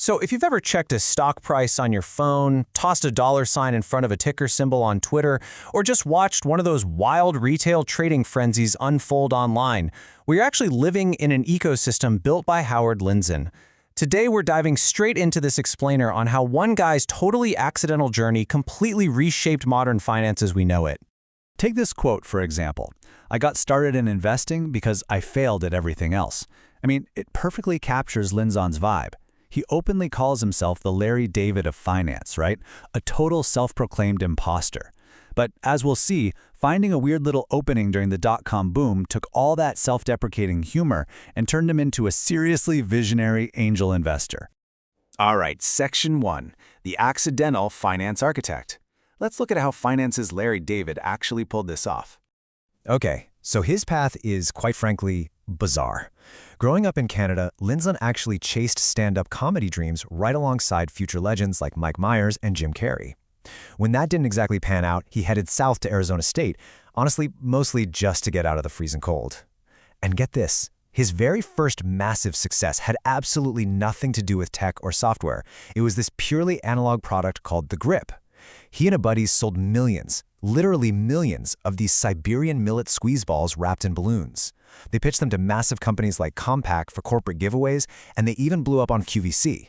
So if you've ever checked a stock price on your phone, tossed a dollar sign in front of a ticker symbol on Twitter, or just watched one of those wild retail trading frenzies unfold online, we're actually living in an ecosystem built by Howard Lindzon. Today we're diving straight into this explainer on how one guy's totally accidental journey completely reshaped modern finance as we know it. Take this quote, for example. I got started in investing because I failed at everything else. It perfectly captures Lindzon's vibe. He openly calls himself the Larry David of finance, right? A total self-proclaimed imposter. But as we'll see, finding a weird little opening during the dot-com boom took all that self-deprecating humor and turned him into a seriously visionary angel investor. All right, Section 1, the accidental finance architect. Let's look at how finance's Larry David actually pulled this off. Okay, so his path is, quite frankly, bizarre. Growing up in Canada, Lindzon actually chased stand-up comedy dreams right alongside future legends like Mike Myers and Jim Carrey. When that didn't exactly pan out, he headed south to Arizona State, honestly, mostly just to get out of the freezing cold. And get this, his very first massive success had absolutely nothing to do with tech or software. It was this purely analog product called The Grip. He and a buddy sold millions, literally millions, of these Siberian millet squeeze balls wrapped in balloons. They pitched them to massive companies like Compaq for corporate giveaways, and they even blew up on QVC.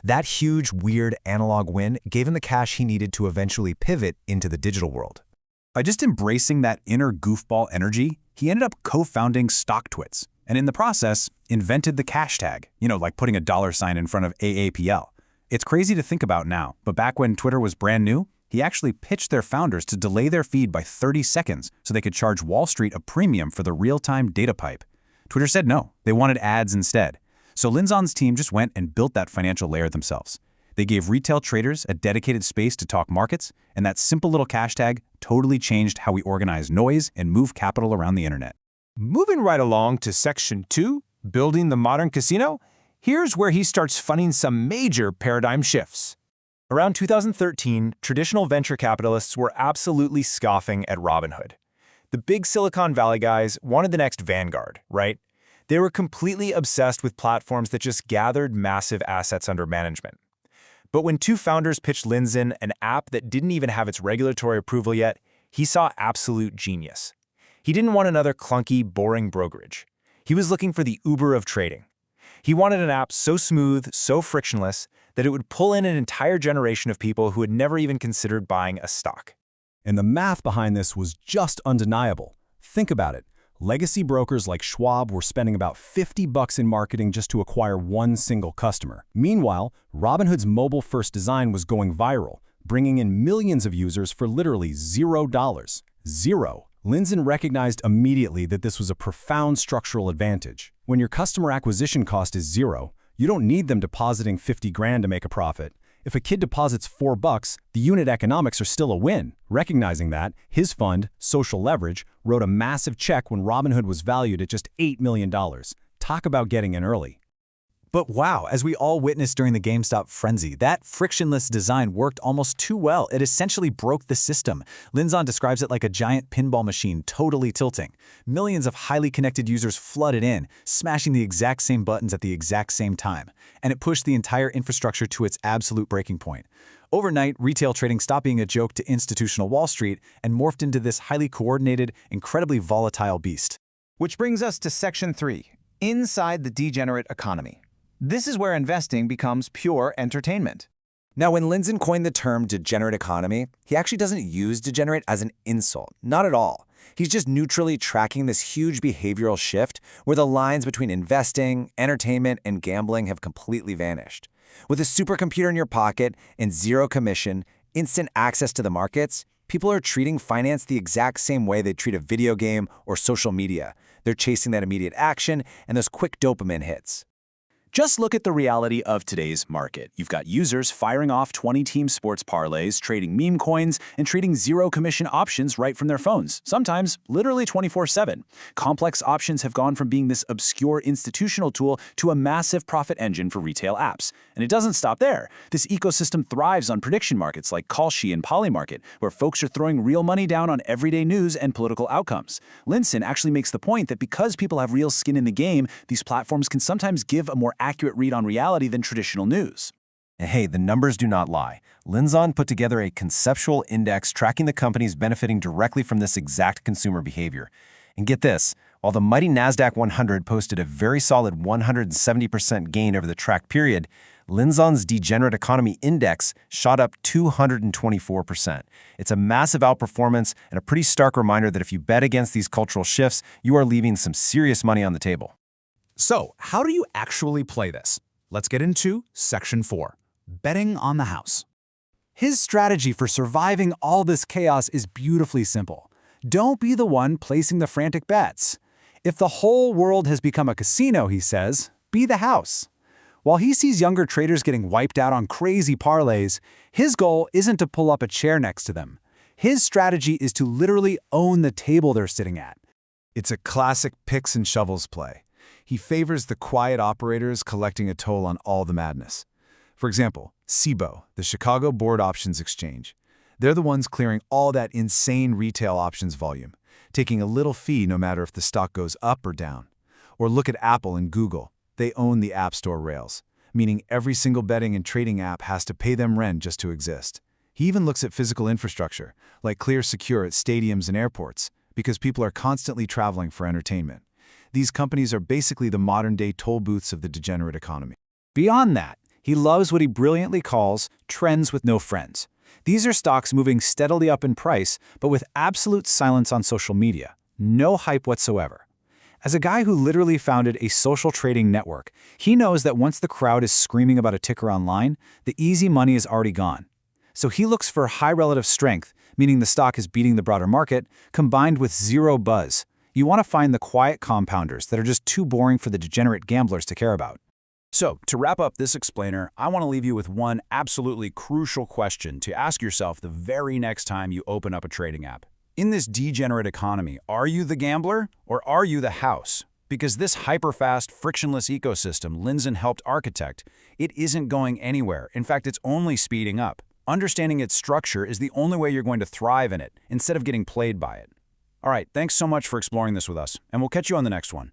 That huge, weird analog win gave him the cash he needed to eventually pivot into the digital world. By just embracing that inner goofball energy, he ended up co-founding StockTwits, and in the process, invented the cash tag, like putting a dollar sign in front of AAPL. It's crazy to think about now, but back when Twitter was brand new, he actually pitched their founders to delay their feed by 30 seconds so they could charge Wall Street a premium for the real-time data pipe. Twitter said no, they wanted ads instead. So Lindzon's team just went and built that financial layer themselves. They gave retail traders a dedicated space to talk markets, and that simple little cash tag totally changed how we organize noise and move capital around the internet. Moving right along to Section 2, building the modern casino, here's where he starts funding some major paradigm shifts. Around 2013, traditional venture capitalists were absolutely scoffing at Robinhood. The big Silicon Valley guys wanted the next Vanguard, right? They were completely obsessed with platforms that just gathered massive assets under management. But when two founders pitched Lindzon an app that didn't even have its regulatory approval yet, he saw absolute genius. He didn't want another clunky, boring brokerage. He was looking for the Uber of trading. He wanted an app so smooth, so frictionless, that it would pull in an entire generation of people who had never even considered buying a stock. And the math behind this was just undeniable. Think about it. Legacy brokers like Schwab were spending about $50 in marketing just to acquire one single customer. Meanwhile, Robinhood's mobile-first design was going viral, bringing in millions of users for literally $0. Zero. Lindzon recognized immediately that this was a profound structural advantage. When your customer acquisition cost is zero, you don't need them depositing 50 grand to make a profit. If a kid deposits $4, the unit economics are still a win. Recognizing that, his fund, Social Leverage, wrote a massive check when Robinhood was valued at just $8 million. Talk about getting in early. But wow, as we all witnessed during the GameStop frenzy, that frictionless design worked almost too well. It essentially broke the system. Lindzon describes it like a giant pinball machine totally tilting. Millions of highly connected users flooded in, smashing the exact same buttons at the exact same time. And it pushed the entire infrastructure to its absolute breaking point. Overnight, retail trading stopped being a joke to institutional Wall Street and morphed into this highly coordinated, incredibly volatile beast. Which brings us to Section 3, inside the degenerate economy. This is where investing becomes pure entertainment. Now, when Lindzon coined the term degenerate economy, he actually doesn't use degenerate as an insult. Not at all. He's just neutrally tracking this huge behavioral shift where the lines between investing, entertainment, and gambling have completely vanished. With a supercomputer in your pocket and zero commission, instant access to the markets, people are treating finance the exact same way they treat a video game or social media. They're chasing that immediate action and those quick dopamine hits. Just look at the reality of today's market. You've got users firing off 20-team sports parlays, trading meme coins, and trading zero-commission options right from their phones, sometimes literally 24/7. Complex options have gone from being this obscure institutional tool to a massive profit engine for retail apps. And it doesn't stop there. This ecosystem thrives on prediction markets like Kalshi and Polymarket, where folks are throwing real money down on everyday news and political outcomes. Lindzon actually makes the point that because people have real skin in the game, these platforms can sometimes give a more accurate read on reality than traditional news. And hey, the numbers do not lie. Lindzon put together a conceptual index tracking the companies benefiting directly from this exact consumer behavior. And get this, while the mighty NASDAQ 100 posted a very solid 170% gain over the tracked period, Lindzon's Degenerate Economy Index shot up 224%. It's a massive outperformance and a pretty stark reminder that if you bet against these cultural shifts, you are leaving some serious money on the table. So, how do you actually play this? Let's get into Section 4, Betting on the House. His strategy for surviving all this chaos is beautifully simple. Don't be the one placing the frantic bets. If the whole world has become a casino, he says, be the house. While he sees younger traders getting wiped out on crazy parlays, his goal isn't to pull up a chair next to them. His strategy is to literally own the table they're sitting at. It's a classic picks and shovels play. He favors the quiet operators collecting a toll on all the madness. For example, CBOE, the Chicago Board Options Exchange. They're the ones clearing all that insane retail options volume, taking a little fee no matter if the stock goes up or down. Or look at Apple and Google. They own the App Store rails, meaning every single betting and trading app has to pay them rent just to exist. He even looks at physical infrastructure, like Clear Secure at stadiums and airports, because people are constantly traveling for entertainment. These companies are basically the modern-day toll booths of the degenerate economy. Beyond that, he loves what he brilliantly calls trends with no friends. These are stocks moving steadily up in price, but with absolute silence on social media. No hype whatsoever. As a guy who literally founded a social trading network, he knows that once the crowd is screaming about a ticker online, the easy money is already gone. So he looks for high relative strength, meaning the stock is beating the broader market, combined with zero buzz. You want to find the quiet compounders that are just too boring for the degenerate gamblers to care about. So, to wrap up this explainer, I want to leave you with one absolutely crucial question to ask yourself the very next time you open up a trading app. In this degenerate economy, are you the gambler or are you the house? Because this hyper-fast, frictionless ecosystem Lindzon helped architect, it isn't going anywhere. In fact, it's only speeding up. Understanding its structure is the only way you're going to thrive in it, instead of getting played by it. All right, thanks so much for exploring this with us, and we'll catch you on the next one.